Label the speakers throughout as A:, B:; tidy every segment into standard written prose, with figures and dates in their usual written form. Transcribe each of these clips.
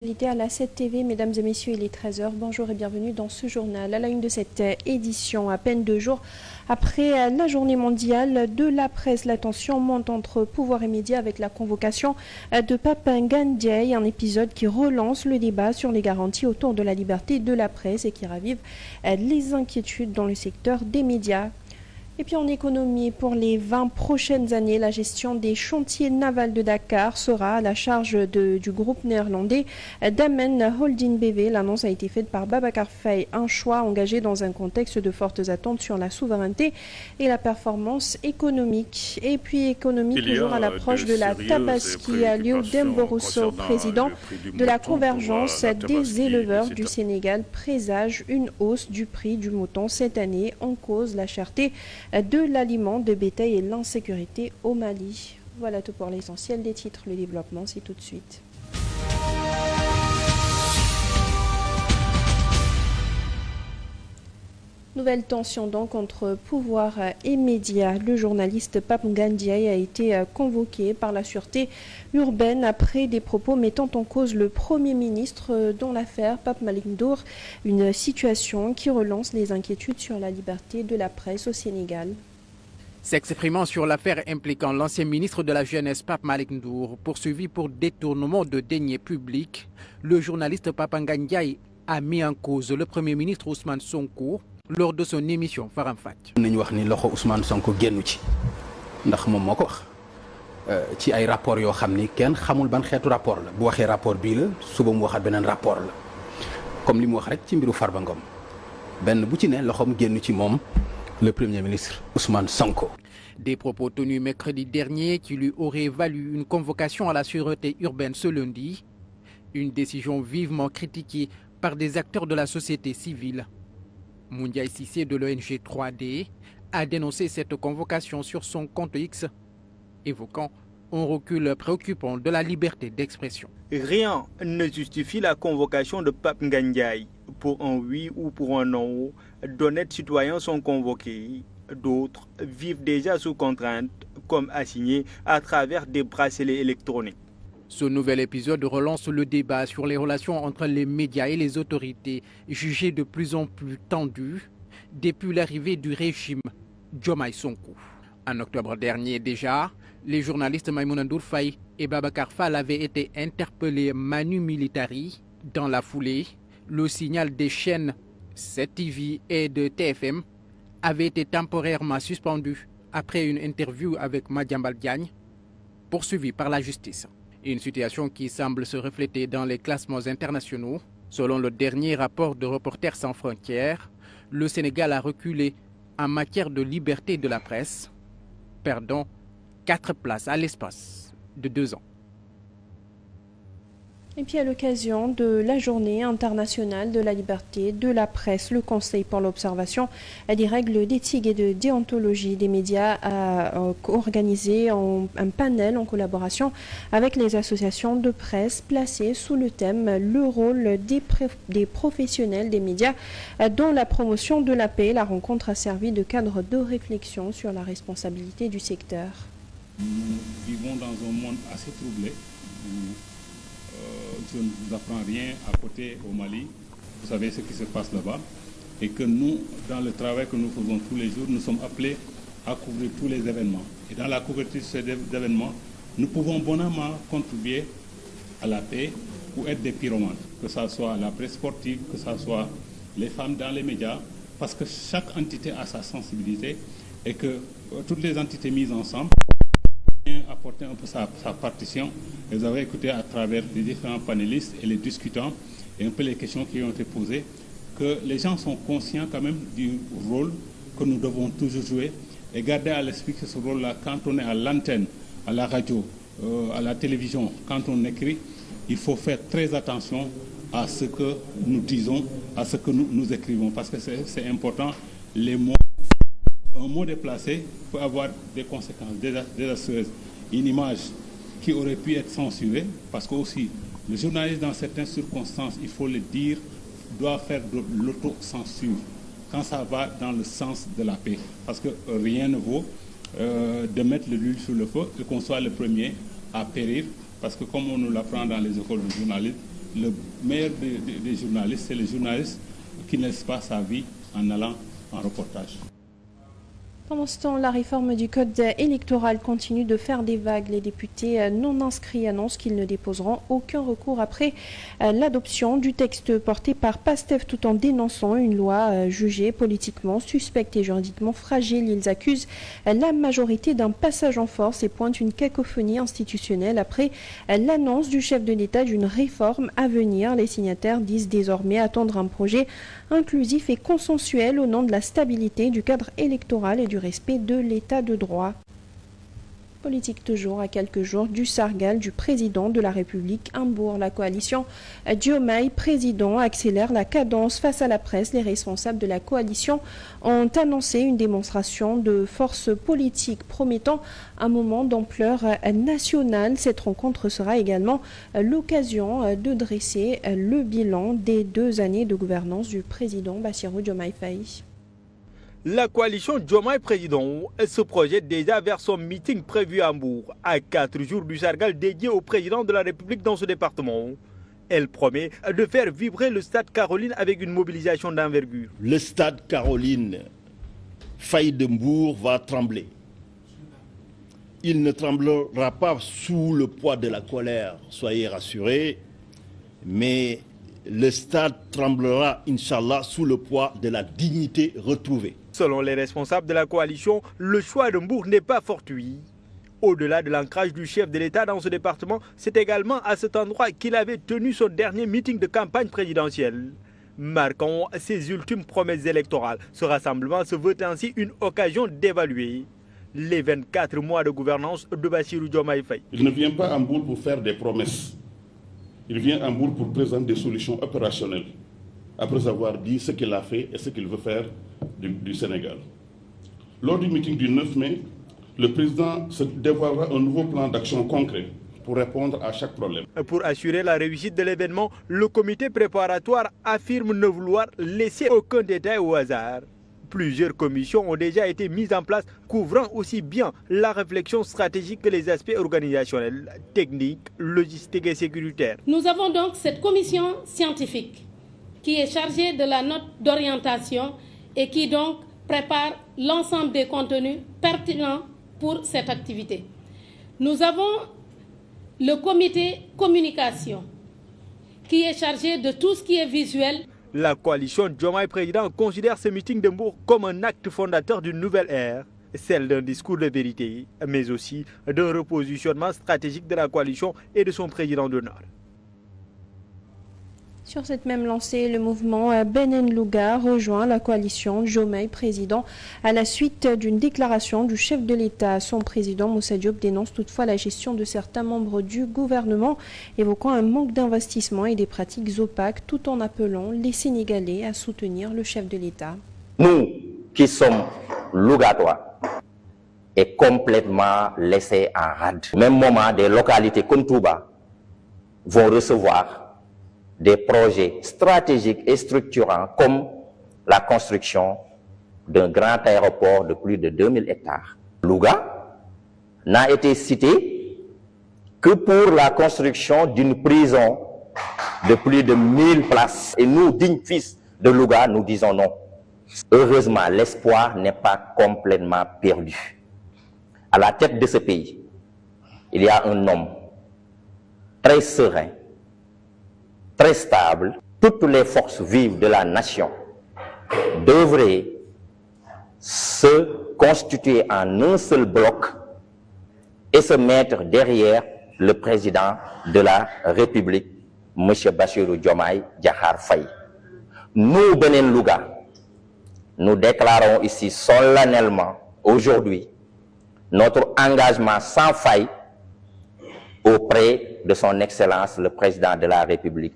A: Invité à la 7 TV, mesdames et messieurs, il est 13h. Bonjour et bienvenue dans ce journal. À la une de cette édition, à peine 2 jours après la journée mondiale de la presse, la tension monte entre pouvoir et médias avec la convocation de Pape Ngagne Ndiaye, un épisode qui relance le débat sur les garanties autour de la liberté de la presse et qui ravive les inquiétudes dans le secteur des médias. Et puis en économie, pour les 20 prochaines années, la gestion des chantiers navals de Dakar sera à la charge du groupe néerlandais Damen Holding BV. L'annonce a été faite par Babacar Faye, un choix engagé dans un contexte de fortes attentes sur la souveraineté et la performance économique. Et puis économie, toujours à l'approche de la Tabaski, Léodem Borosso, président de la convergence des éleveurs du Sénégal, présage une hausse du prix du mouton cette année, en cause la cherté de l'aliment de bétail et l'insécurité au Mali. Voilà tout pour l'essentiel des titres. Le développement, c'est tout de suite. Nouvelle tension donc entre pouvoir et médias. Le journaliste Pape Ngagne Ndiaye a été convoqué par la sûreté urbaine après des propos mettant en cause le Premier ministre dans l'affaire Pape Malick Ndour. Une situation qui relance les inquiétudes sur la liberté de la presse au Sénégal.
B: S'exprimant sur l'affaire impliquant l'ancien ministre de la Jeunesse Pape Malick Ndour, poursuivi pour détournement de deniers publics, le journaliste Pape Ngagne Ndiaye a mis en cause le Premier ministre Ousmane Sonko lors de son émission Faram Facce.
C: nañu wax ni loxo Ousmane Sonko génnu ci ndax moom moo ko wax ci ay rapport yoo xam ni kenn xamul ban xeetu rapport la bu waxee rapport bii la suba mu waxaat beneen rapport la comme li mu wax rek ci mbiru Farba Ngom benn bu ci ne loxoom génnu ci moom le Premier ministre Ousmane Sonko.
B: Des propos tenus mercredi dernier qui lui auraient valu une convocation à la sûreté urbaine ce lundi, une décision vivement critiquée par des acteurs de la société civile. Moundiaye Cissé de l'ONG 3D a dénoncé cette convocation sur son compte X, évoquant un recul préoccupant de la liberté d'expression.
D: Rien ne justifie la convocation de Pape Ngagne Ndiaye. Pour un oui ou pour un non, d'honnêtes citoyens sont convoqués. D'autres vivent déjà sous contrainte, comme assigné à travers des bracelets électroniques.
B: Ce nouvel épisode relance le débat sur les relations entre les médias et les autorités, jugées de plus en plus tendues depuis l'arrivée du régime Diomaye Sonko. En octobre dernier déjà, les journalistes Maïmouna Ndour Faye et Babacar Fall avaient été interpellés manu militari. Dans la foulée, le signal des chaînes 7TV et de TFM avait été temporairement suspendu après une interview avec Madiambal Diagne, poursuivi par la justice. Une situation qui semble se refléter dans les classements internationaux. Selon le dernier rapport de Reporters sans frontières, le Sénégal a reculé en matière de liberté de la presse, perdant 4 places à l'espace de 2 ans.
A: Et puis à l'occasion de la journée internationale de la liberté de la presse, le Conseil pour l'observation des règles d'éthique et de déontologie des médias a organisé un panel en collaboration avec les associations de presse placé sous le thème « Le rôle des professionnels des médias dans la promotion de la paix ». La rencontre a servi de cadre de réflexion sur la responsabilité du secteur.
E: Nous vivons dans un monde assez troublé. Je ne vous apprends rien à côté au Mali, vous savez ce qui se passe là-bas, et que nous, dans le travail que nous faisons tous les jours, nous sommes appelés à couvrir tous les événements. Et dans la couverture de ces événements, nous pouvons bonnement contribuer à la paix ou être des pyromanes, que ce soit la presse sportive, que ce soit les femmes dans les médias, parce que chaque entité a sa sensibilité et que toutes les entités mises ensemble apporter un peu sa partition. Vous avez écouté à travers les différents panélistes et les discutants et un peu les questions qui ont été posées, que les gens sont conscients quand même du rôle que nous devons toujours jouer et garder à l'esprit que ce rôle-là, quand on est à l'antenne, à la radio, à la télévision, quand on écrit, il faut faire très attention à ce que nous disons, à ce que nous écrivons, parce que c'est important. Les mots, un mot déplacé peut avoir des conséquences désastreuses. Une image qui aurait pu être censurée, parce que aussi le journaliste dans certaines circonstances, il faut le dire, doit faire de l'autocensure quand ça va dans le sens de la paix. Parce que rien ne vaut de mettre l'huile sur le feu et qu'on soit le premier à périr, parce que comme on nous l'apprend dans les écoles de journalisme, le meilleur des journalistes, c'est le journaliste qui ne laisse pas sa vie en allant en reportage.
A: Pendant ce temps, la réforme du code électoral continue de faire des vagues. Les députés non inscrits annoncent qu'ils ne déposeront aucun recours après l'adoption du texte porté par PASTEF tout en dénonçant une loi jugée politiquement suspecte et juridiquement fragile. Ils accusent la majorité d'un passage en force et pointent une cacophonie institutionnelle après l'annonce du chef de l'État d'une réforme à venir. Les signataires disent désormais attendre un projet inclusif et consensuel au nom de la stabilité du cadre électoral et du respect de l'état de droit. Politique toujours, à quelques jours du Sargal du président de la République Hambourg. La coalition Diomaye président accélère la cadence face à la presse. Les responsables de la coalition ont annoncé une démonstration de force politique promettant un moment d'ampleur nationale. Cette rencontre sera également l'occasion de dresser le bilan des 2 années de gouvernance du président Bassirou Diomaye Faye.
D: La coalition Diomaye président se projette déjà vers son meeting prévu à Hambourg, à 4 jours du Sargal dédié au président de la République dans ce département. Elle promet de faire vibrer le stade Caroline avec une mobilisation d'envergure.
F: Le stade Caroline Faye de Hambourg va trembler. Il ne tremblera pas sous le poids de la colère, soyez rassurés, mais le stade tremblera, Inch'Allah, sous le poids de la dignité retrouvée.
D: Selon les responsables de la coalition, le choix de Hambourg n'est pas fortuit. Au-delà de l'ancrage du chef de l'État dans ce département, c'est également à cet endroit qu'il avait tenu son dernier meeting de campagne présidentielle. Marquant ses ultimes promesses électorales, ce rassemblement se veut ainsi une occasion d'évaluer les 24 mois de gouvernance de Bassirou Diomaye Faye.
G: Il ne vient pas à Hambourg pour faire des promesses. Il vient à Hambourg pour présenter des solutions opérationnelles, après avoir dit ce qu'il a fait et ce qu'il veut faire du Sénégal. Lors du meeting du 9 mai, le président se dévoilera un nouveau plan d'action concret pour répondre à chaque problème.
D: Pour assurer la réussite de l'événement, le comité préparatoire affirme ne vouloir laisser aucun détail au hasard. Plusieurs commissions ont déjà été mises en place, couvrant aussi bien la réflexion stratégique que les aspects organisationnels, techniques, logistiques et sécuritaires.
H: Nous avons donc cette commission scientifique qui est chargée de la note d'orientation et qui donc prépare l'ensemble des contenus pertinents pour cette activité. Nous avons le comité communication qui est chargé de tout ce qui est visuel.
D: La coalition Diomaye président considère ce meeting de Hambourg comme un acte fondateur d'une nouvelle ère, celle d'un discours de vérité, mais aussi d'un repositionnement stratégique de la coalition et de son président d'honneur.
A: Sur cette même lancée, le mouvement Benen Louga rejoint la coalition Diomaye président à la suite d'une déclaration du chef de l'État. Son président Moussa Diop dénonce toutefois la gestion de certains membres du gouvernement, évoquant un manque d'investissement et des pratiques opaques, tout en appelant les Sénégalais à soutenir le chef de l'État.
I: Nous qui sommes Lougatois est complètement laissés en rade. Au même moment, des localités comme Touba vont recevoir des projets stratégiques et structurants comme la construction d'un grand aéroport de plus de 2000 hectares. Louga n'a été cité que pour la construction d'une prison de plus de 1000 places. Et nous, dignes fils de Louga, nous disons non. Heureusement, l'espoir n'est pas complètement perdu. À la tête de ce pays, il y a un homme très serein, très stable. Toutes les forces vives de la nation devraient se constituer en un seul bloc et se mettre derrière le président de la République, M. Bassirou Diomaye Diakhar Faye. Nous, Benen Louga, nous déclarons ici solennellement aujourd'hui notre engagement sans faille auprès de son Excellence le Président de la République.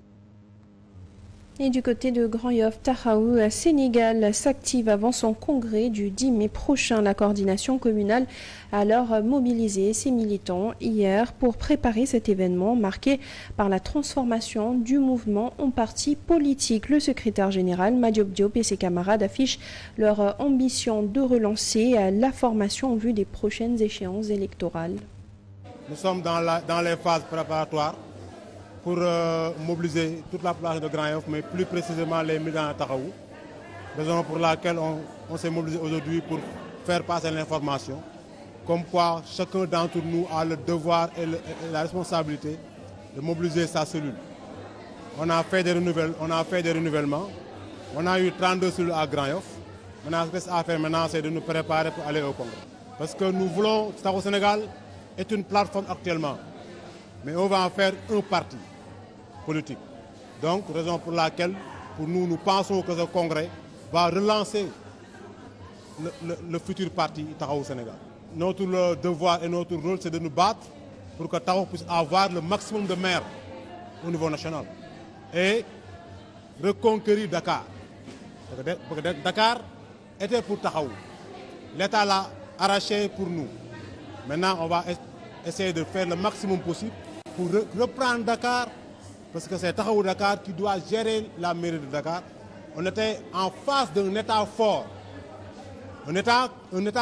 A: Et du côté de Grand Yoff, Tahaou, Sénégal s'active avant son congrès du 10 mai prochain. La coordination communale a alors mobilisé ses militants hier pour préparer cet événement marqué par la transformation du mouvement en parti politique. Le secrétaire général Madiop Diop et ses camarades affichent leur ambition de relancer la formation en vue des prochaines échéances électorales.
J: Nous sommes dans les phases préparatoires pour mobiliser toute la plage de Grand Yoff, mais plus précisément les militants de Taxawu. Raison pour laquelle on s'est mobilisé aujourd'hui pour faire passer l'information, comme quoi chacun d'entre nous a le devoir et la responsabilité de mobiliser sa cellule. On a fait des renouvellements, on a eu 32 cellules à Grand Yoff. Maintenant, ce qu'il reste à faire maintenant, c'est de nous préparer pour aller au Congrès. Parce que nous voulons, Taxawu Sénégal est une plateforme actuellement, mais on va en faire un parti politique. Donc, raison pour laquelle, pour nous pensons que ce Congrès va relancer le futur parti Taxawu Sénégal. Notre devoir et notre rôle, c'est de nous battre pour que Taxawu puisse avoir le maximum de maires au niveau national et reconquérir Dakar. Parce que Dakar était pour Taxawu. L'État l'a arraché pour nous. Maintenant, on va essayer de faire le maximum possible pour reprendre Dakar, parce que c'est Taxawu Dakar qui doit gérer la mairie de Dakar. On était en face d'un État fort, un État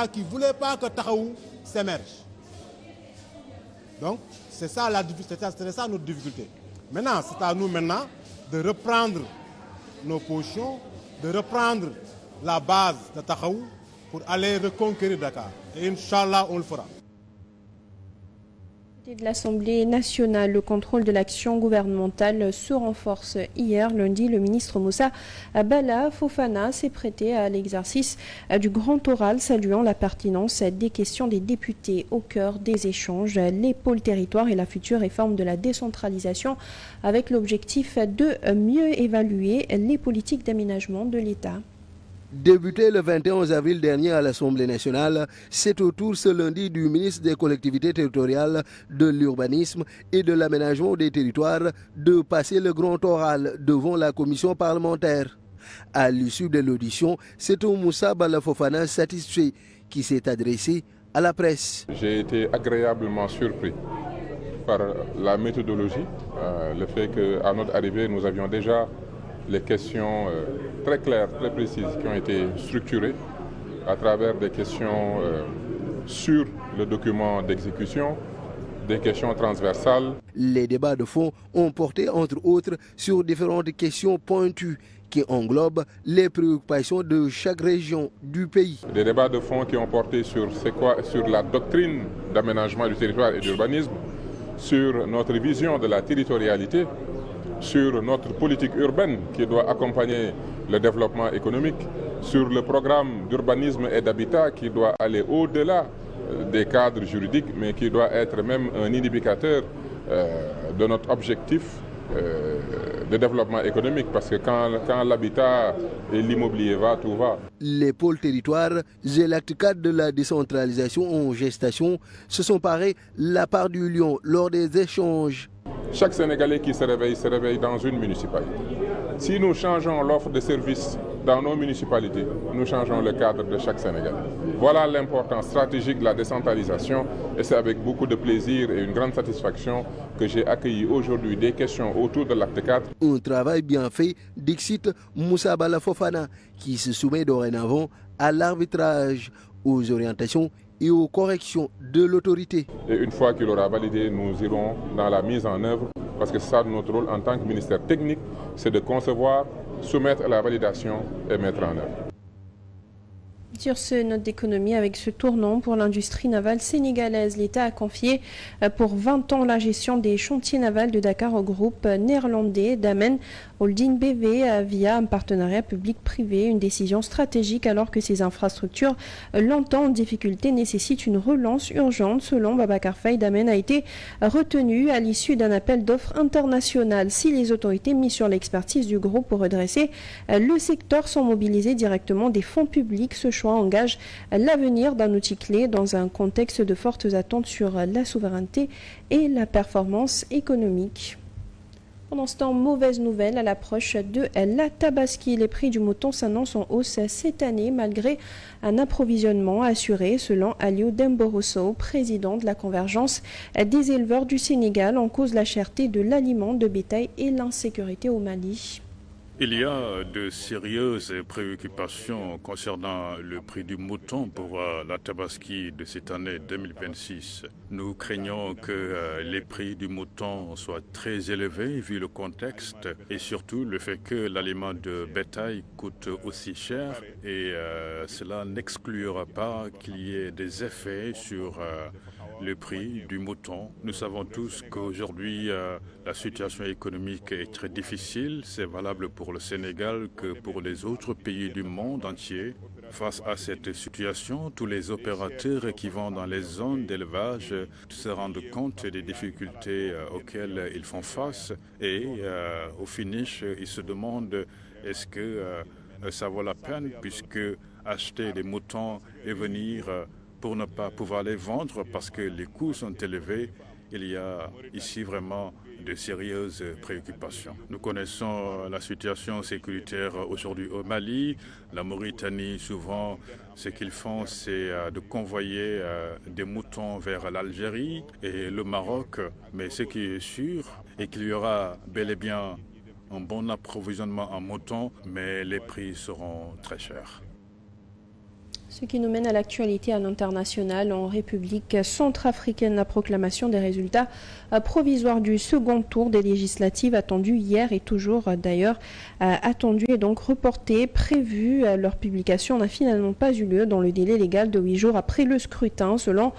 J: qui ne voulait pas que Taxawu s'émerge. Donc, c'est ça notre difficulté. Maintenant, c'est à nous maintenant de reprendre nos positions, de reprendre la base de Taxawu pour aller reconquérir Dakar. Et Inch'Allah, on le fera.
A: De l'Assemblée nationale, le contrôle de l'action gouvernementale se renforce. Hier, lundi, le ministre Moussa Bala Fofana s'est prêté à l'exercice du grand oral, saluant la pertinence des questions des députés au cœur des échanges, les pôles territoires et la future réforme de la décentralisation, avec l'objectif de mieux évaluer les politiques d'aménagement de l'État.
K: Débuté le 21 avril dernier à l'Assemblée nationale, c'est au tour ce lundi du ministre des collectivités territoriales, de l'urbanisme et de l'aménagement des territoires de passer le grand oral devant la commission parlementaire. À l'issue de l'audition, c'est Moussa Bala Fofana satisfait qui s'est adressé à la presse.
L: J'ai été agréablement surpris par la méthodologie, le fait qu'à notre arrivée, nous avions déjà les questions très claires, très précises qui ont été structurées à travers des questions sur le document d'exécution, des questions transversales.
K: Les débats de fond ont porté entre autres sur différentes questions pointues qui englobent les préoccupations de chaque région du pays.
L: Des débats de fond qui ont porté sur la doctrine d'aménagement du territoire et d'urbanisme, sur notre vision de la territorialité, sur notre politique urbaine qui doit accompagner le développement économique, sur le programme d'urbanisme et d'habitat qui doit aller au-delà des cadres juridiques, mais qui doit être même un indicateur de notre objectif de développement économique, parce que quand l'habitat et l'immobilier va, tout va.
K: Les pôles territoires et l'acte 4 de la décentralisation en gestation se sont parés la part du lion lors des échanges.
L: Chaque Sénégalais qui se réveille dans une municipalité. Si nous changeons l'offre de services dans nos municipalités, nous changeons le cadre de chaque Sénégalais. Voilà l'importance stratégique de la décentralisation et c'est avec beaucoup de plaisir et une grande satisfaction que j'ai accueilli aujourd'hui des questions autour de l'acte 4.
K: Un travail bien fait, dixit Moussa Bala Fofana, qui se soumet dorénavant à l'arbitrage, aux orientations et aux corrections de l'autorité.
L: Et une fois qu'il aura validé, nous irons dans la mise en œuvre, parce que c'est ça notre rôle en tant que ministère technique, c'est de concevoir, soumettre à la validation et mettre en œuvre.
A: Sur ce note d'économie, avec ce tournant pour l'industrie navale sénégalaise, l'État a confié pour 20 ans la gestion des chantiers navals de Dakar au groupe néerlandais Damen Holding BV via un partenariat public-privé, une décision stratégique alors que ces infrastructures longtemps en difficulté nécessitent une relance urgente. Selon Babacar Faye, Damen a été retenu à l'issue d'un appel d'offres international. Si les autorités mises sur l'expertise du groupe pour redresser le secteur sont mobilisées directement des fonds publics, ce choix engage l'avenir d'un outil clé dans un contexte de fortes attentes sur la souveraineté et la performance économique. Pendant ce temps, mauvaise nouvelle à l'approche de la Tabaski. Les prix du mouton s'annoncent en hausse cette année malgré un approvisionnement assuré, selon Aliou Demboroso, président de la convergence des éleveurs du Sénégal. En cause la cherté de l'aliment de bétail et l'insécurité au Mali.
M: Il y a de sérieuses préoccupations concernant le prix du mouton pour la Tabaski de cette année 2026. Nous craignons que les prix du mouton soient très élevés vu le contexte et surtout le fait que l'aliment de bétail coûte aussi cher et cela n'exclura pas qu'il y ait des effets sur le prix du mouton. Nous savons tous qu'aujourd'hui, la situation économique est très difficile. C'est valable pour le Sénégal que pour les autres pays du monde entier. Face à cette situation, tous les opérateurs qui vont dans les zones d'élevage se rendent compte des difficultés auxquelles ils font face et au finish, ils se demandent est-ce que ça vaut la peine puisque acheter des moutons et venir pour ne pas pouvoir les vendre parce que les coûts sont élevés, il y a ici vraiment de sérieuses préoccupations. Nous connaissons la situation sécuritaire aujourd'hui au Mali. La Mauritanie, souvent, ce qu'ils font, c'est de convoyer des moutons vers l'Algérie et le Maroc. Mais ce qui est sûr est qu'il y aura bel et bien un bon approvisionnement en moutons, mais les prix seront très chers.
A: Ce qui nous mène à l'actualité à l'international. En République centrafricaine, la proclamation des résultats provisoires du second tour des législatives attendu hier et toujours d'ailleurs attendu et donc reporté. Prévu, leur publication n'a finalement pas eu lieu dans le délai légal de 8 jours après le scrutin. Selon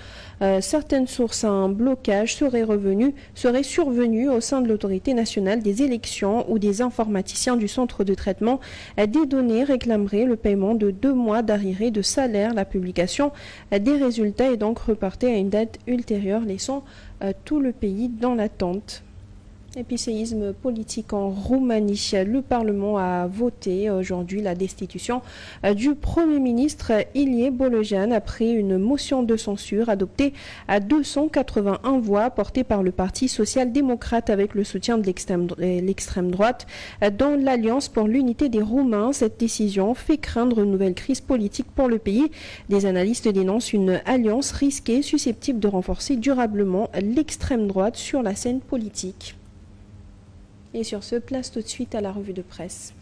A: certaines sources, un blocage serait survenu au sein de l'autorité nationale des élections où des informaticiens du centre de traitement des données réclameraient le paiement de 2 mois d'arriérés de salaire. La publication des résultats est donc reportée à une date ultérieure, laissant tout le pays dans l'attente. Et puis séisme politique en Roumanie. Le Parlement a voté aujourd'hui la destitution du Premier ministre Ilie Bolojan après une motion de censure adoptée à 281 voix portée par le Parti social-démocrate avec le soutien de l'extrême droite. Dans l'Alliance pour l'unité des Roumains, cette décision fait craindre une nouvelle crise politique pour le pays. Des analystes dénoncent une alliance risquée susceptible de renforcer durablement l'extrême droite sur la scène politique. Et sur ce, place tout de suite à la revue de presse.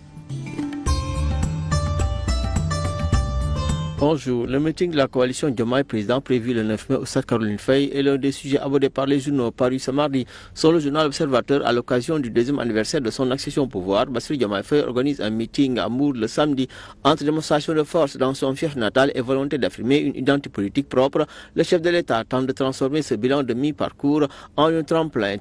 N: Bonjour. Le meeting de la coalition Diomaye Président prévu le 9 mai au Stade Caroline Faye est l'un des sujets abordés par les journaux parus ce mardi. Sur le journal Observateur, à l'occasion du 2e anniversaire de son accession au pouvoir, Bassirou Diomaye Faye organise un meeting à Mour le samedi. Entre démonstration de force dans son fief natal et volonté d'affirmer une identité politique propre, le chef de l'État tente de transformer ce bilan de mi-parcours en un tremplin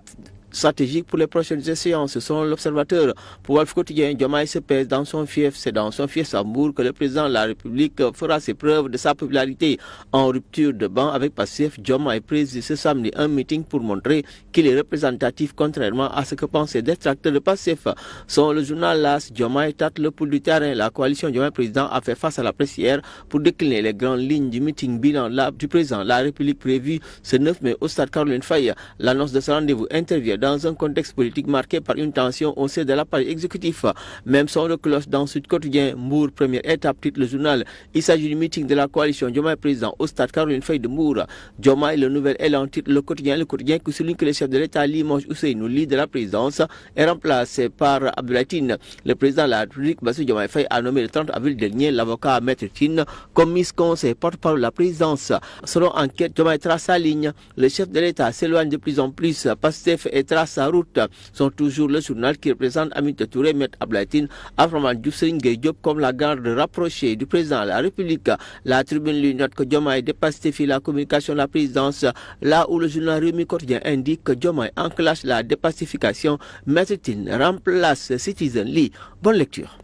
N: stratégique pour les prochaines séances. Selon l'Observateur, pour Walf Quotidien, Diomaye se pèse dans son fief. C'est dans son fief à Mbour que le président de la République fera ses preuves de sa popularité. En rupture de banc avec Pastef, Diomaye préside ce samedi un meeting pour montrer qu'il est représentatif contrairement à ce que pensent les détracteurs de Pastef. Selon le journal LAS, Diomaye tâte le pouls du terrain. La coalition Diomaye Président a fait face à la presse hier pour décliner les grandes lignes du meeting bilan du président de la République prévu ce 9 mai au Stade Caroline Faye. L'annonce de ce rendez-vous intervient dans un contexte politique marqué par une tension au sein de l'appareil exécutif. Même son de cloche dans Sud Quotidien, Mbour, première étape, titre le journal. Il s'agit du meeting de la coalition Diomaye Président au Stade Caroline Faye de Mbour. Diomaye, le nouvel élan, titre le quotidien qui souligne que le chef de l'État Limoges Ousseynou, leader de la présidence, est remplacé par Abdoulaye Tine. Le président de la République, Bassirou Diomaye Faye, a nommé le 30 avril dernier l'avocat Maître Tine comme vice-conseiller porte-parole de la présidence. Selon enquête, Diomaye trace sa ligne. Le chef de l'État s'éloigne de plus en plus. Pastef et trace sa route. Sont toujours le journal qui représente Aminata Touré, Maître Abdoulaye Tine, Abdourahmane Diouf, Serigne Gueye Diop comme la garde rapprochée du président de la République. La Tribune lui note que Diomaye dépastifie la communication de la présidence, là où le journal Rewmi Quotidien indique que Diomaye enclenche la dépacification. Maître Tine remplace Citizen Lee. Bonne lecture.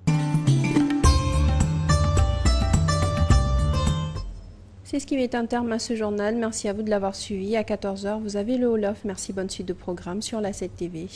A: C'est ce qui met un terme à ce journal. Merci à vous de l'avoir suivi. À 14h, vous avez le Wolof. Merci, bonne suite de programme sur la 7 TV.